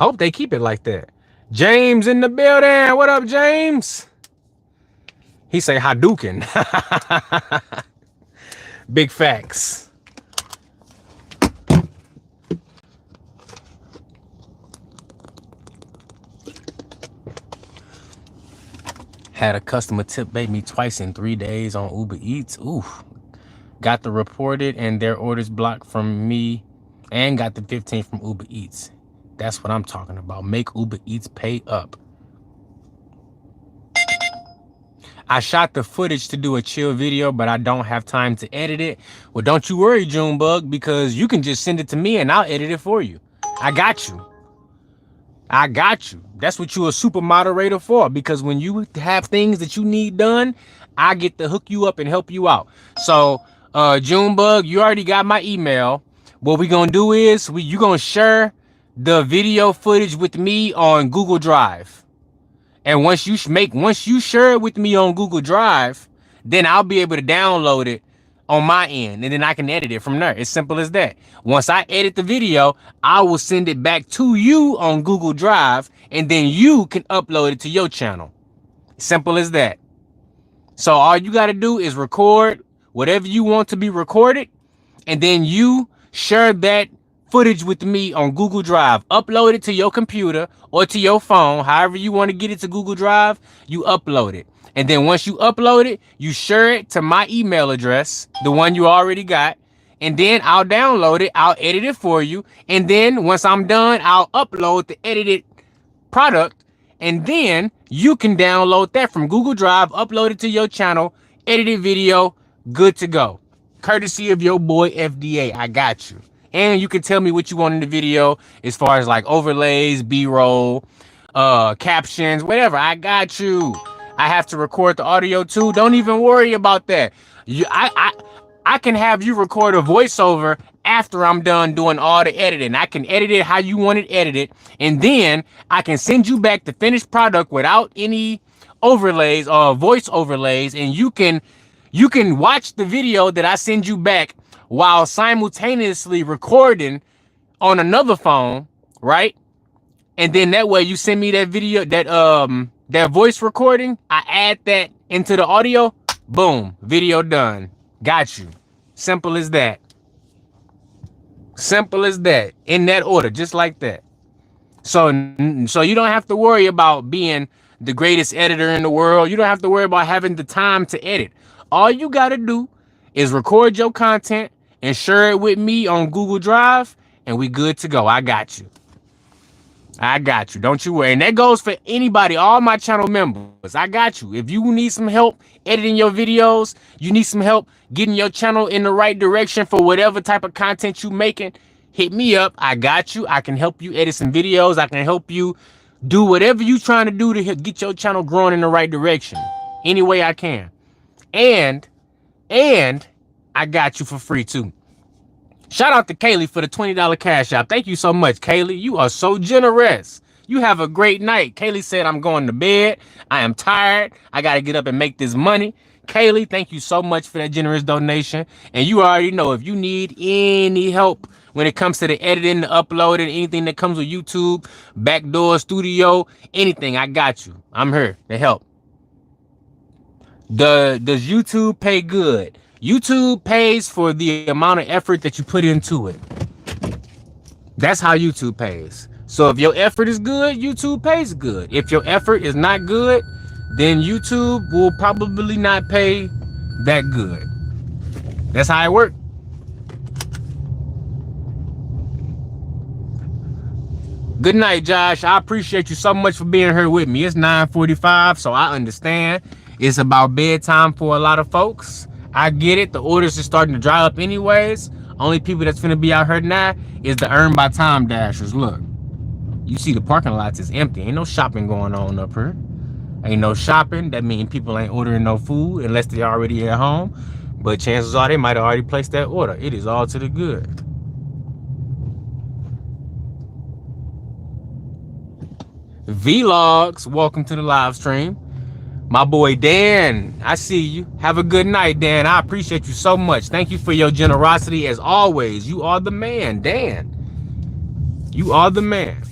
I hope they keep it like that. James in the building. What up, James? He say Hadouken. Big facts. Had a customer tip bait me twice in 3 days on Uber Eats. Ooh. Got the reported and their orders blocked from me and got the 15 from Uber Eats. That's what I'm talking about. Make Uber Eats pay up. I shot the footage to do a chill video, but I don't have time to edit it. Well, don't you worry, Junebug, because you can just send it to me and I'll edit it for you. I got you. I got you. That's what you're a super moderator for, because when you have things that you need done, I get to hook you up and help you out. So, Junebug, you already got my email. What we gonna do is you gonna share the video footage with me on Google Drive. And once you share it with me on Google Drive, then I'll be able to download it on my end, and then I can edit it from there. It's simple as that. Once I edit the video, I will send it back to you on Google Drive, and then you can upload it to your channel. Simple as that. So all you got to do is record whatever you want to be recorded, and then you share that footage with me on Google Drive. Upload it to your computer or to your phone. However you want to get it to Google Drive, you upload it. And then once you upload it, you share it to my email address, the one you already got. And then I'll download it. I'll edit it for you. And then once I'm done, I'll upload the edited product. And then you can download that from Google Drive, upload it to your channel, edited video, good to go. Courtesy of your boy FDA. I got you. And you can tell me what you want in the video as far as like overlays, B-roll, captions, whatever. I got you. I have to record the audio too. Don't even worry about that. I can have you record a voiceover after I'm done doing all the editing. I can edit it how you want it edited. And then I can send you back the finished product without any overlays or voice overlays. And you can watch the video that I send you back while simultaneously recording on another phone, right? And then that way you send me that video, that voice recording, I add that into the audio, boom, video done. Got you. Simple as that. Simple as that. In that order, just like that. So you don't have to worry about being the greatest editor in the world. You don't have to worry about having the time to edit. All you got to do is record your content and share it with me on Google Drive, and we good to go. I got you. I got you. Don't you worry. And that goes for anybody, all my channel members. I got you. If you need some help editing your videos, you need some help getting your channel in the right direction for whatever type of content you making, hit me up. I got you. I can help you edit some videos. I can help you do whatever you trying to do to get your channel growing in the right direction. Any way I can. And I got you for free too. Shout out to Kaylee for the $20 cash app. Thank you so much, Kaylee. You are so generous. You have a great night. Kaylee said, I'm going to bed. I am tired. I got to get up and make this money. Kaylee, thank you so much for that generous donation. And you already know, if you need any help when it comes to the editing, the uploading, anything that comes with YouTube, Backdoor Studio, anything, I got you. I'm here to help. Does YouTube pay good? YouTube pays for the amount of effort that you put into it. That's how YouTube pays. So if your effort is good, YouTube pays good. If your effort is not good, then YouTube will probably not pay that good. That's how it works. Good night, Josh. I appreciate you so much for being here with me. It's 9:45, so I understand. It's about bedtime for a lot of folks. I get it. The orders are starting to dry up anyways. Only people that's finna be out here now is the earn by time dashers. Look, you see the parking lots is empty. Ain't no shopping going on up here. Ain't no shopping. That means people ain't ordering no food unless they already at home. But chances are they might have already placed that order. It is all to the good. Vlogs, welcome to the live stream. My boy Dan, I see you. Have a good night, Dan. I appreciate you so much. Thank you for your generosity as always. You are the man, Dan. You are the man.